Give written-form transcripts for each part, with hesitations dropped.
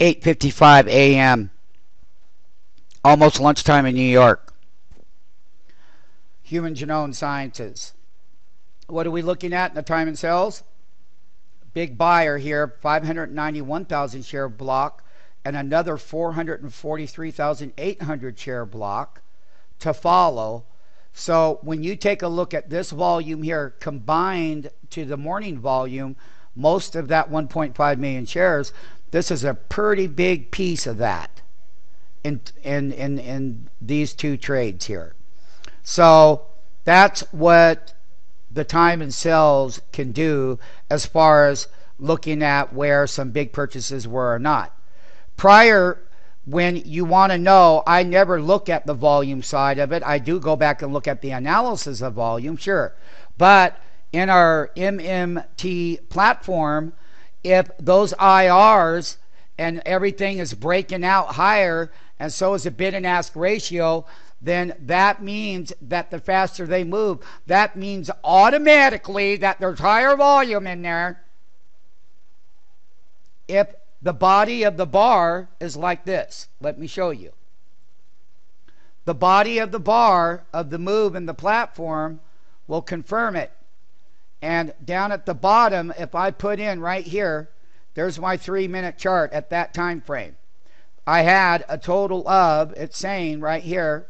8:55 a.m. Almost lunchtime in New York. Human Genome Sciences. What are we looking at in the time and sales? Big buyer here, 591,000 share block and another 443,800 share block to follow. So when you take a look at this volume here combined to the morning volume, most of that 1.5 million shares, this is a pretty big piece of that in these two trades here. So that's what the time and sales can do as far as looking at where some big purchases were or not. Prior, when you want to know, I never look at the volume side of it. I do go back and look at the analysis of volume, sure. But in our MMT platform, if those IRs and everything is breaking out higher, and so is the bid and ask ratio, then that means that the faster they move, that means automatically that there's higher volume in there. If the body of the bar is like this, let me show you. The body of the bar of the move in the platform will confirm it. And down at the bottom, if I put in right here, there's my 3-minute chart at that time frame. I had a total of, it's saying right here,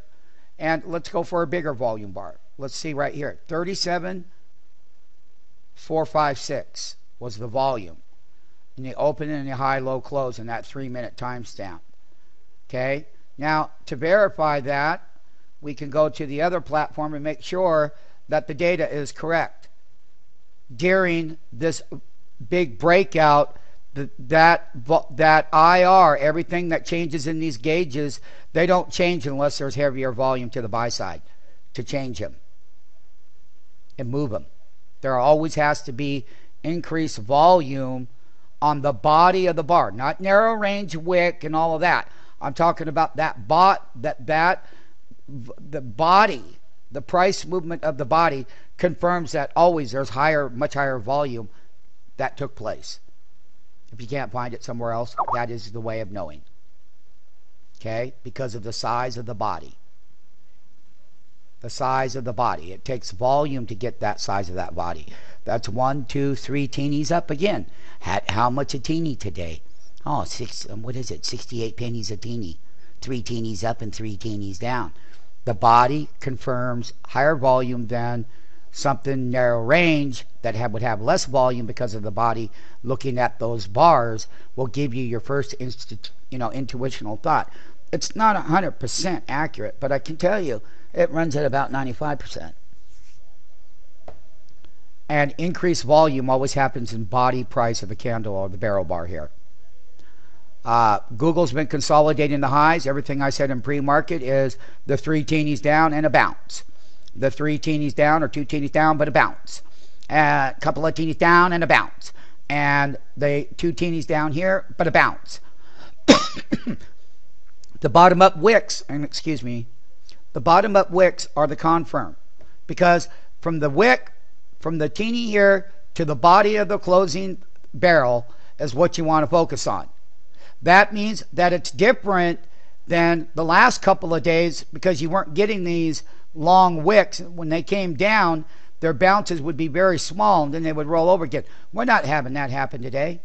and let's go for a bigger volume bar. Let's see right here, 37,456 was the volume in the open and the high, low, close in that 3-minute timestamp. Okay, now to verify that, we can go to the other platform and make sure that the data is correct. During this big breakout, that IR, everything that changes in these gauges, they don't change unless there's heavier volume to the buy side to change them and move them. There always has to be increased volume on the body of the bar, not narrow range wick and all of that. I'm talking about that the body, the price movement of the body confirms that always there's much higher volume that took place. If you can't find it somewhere else, that is the way of knowing. Okay? Because of the size of the body. The size of the body. It takes volume to get that size of that body. That's 1, 2, 3 teenies up again. How much a teeny today? Oh, what is it? 68 pennies a teeny. 3 teenies up and 3 teenies down. The body confirms higher volume than something narrow range that would have less volume because of the body. Looking at those bars will give you your first intuitional thought. It's not 100% accurate, but I can tell you it runs at about 95%. And increased volume always happens in body price of the candle or the barrel bar here. Google's been consolidating the highs. Everything I said in pre-market is the 3 teenies down and a bounce. The 3 teenies down or 2 teenies down, but a bounce. A couple of teenies down and a bounce. And the 2 teenies down here, but a bounce. The bottom up wicks, the bottom up wicks are the confirm. Because from the wick, from the teeny here to the body of the closing barrel is what you want to focus on. That means that it's different than the last couple of days because you weren't getting these long wicks. When they came down, their bounces would be very small and then they would roll over again. We're not having that happen today.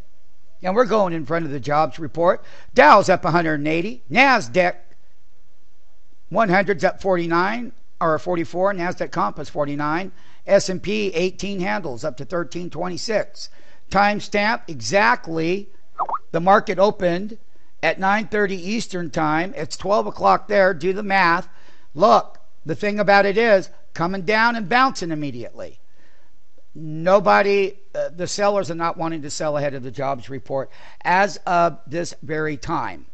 And we're going in front of the jobs report. Dow's up 180. NASDAQ 100's up 49 or 44. NASDAQ comp is 49. S&P 18 handles up to 1326. Timestamp exactly. The market opened at 9:30 Eastern time. It's 12 o'clock there. Do the math. Look, the thing about it is coming down and bouncing immediately. Nobody, the sellers are not wanting to sell ahead of the jobs report as of this very time.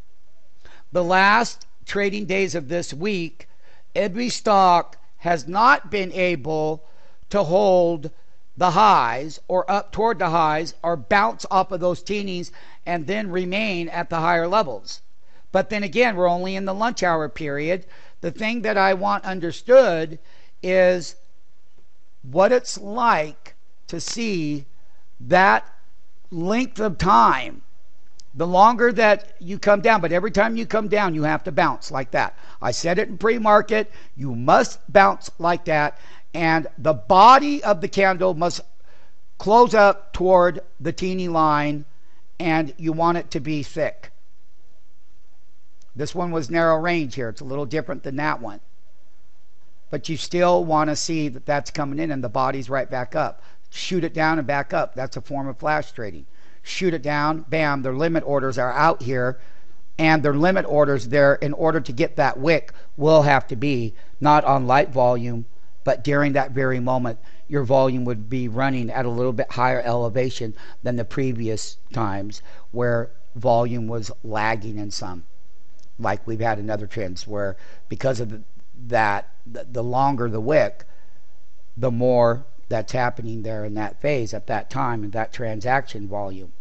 The last trading days of this week, every stock has not been able to hold the highs or up toward the highs or bounce off of those teenies and then remain at the higher levels. But then again, we're only in the lunch hour period. The thing that I want understood is what it's like to see that length of time the longer that you come down, but every time you come down, you have to bounce like that. I said it in pre-market, you must bounce like that, and the body of the candle must close up toward the teeny line, and you want it to be thick. This one was narrow range here. It's a little different than that one. But you still want to see that that's coming in and the body's right back up. Shoot it down and back up. That's a form of flash trading. Shoot it down, bam, their limit orders are out here, and their limit orders there, in order to get that wick, will have to be not on light volume, but during that very moment your volume would be running at a little bit higher elevation than the previous times where volume was lagging in some, like we've had in other trends where because of the longer the wick, the more that's happening there in that phase at that time in that transaction volume.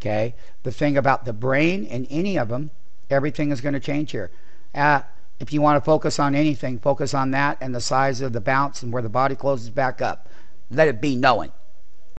Okay, the thing about the brain and any of them, everything is going to change here. If you want to focus on anything, focus on that and the size of the bounce and where the body closes back up. Let it be known.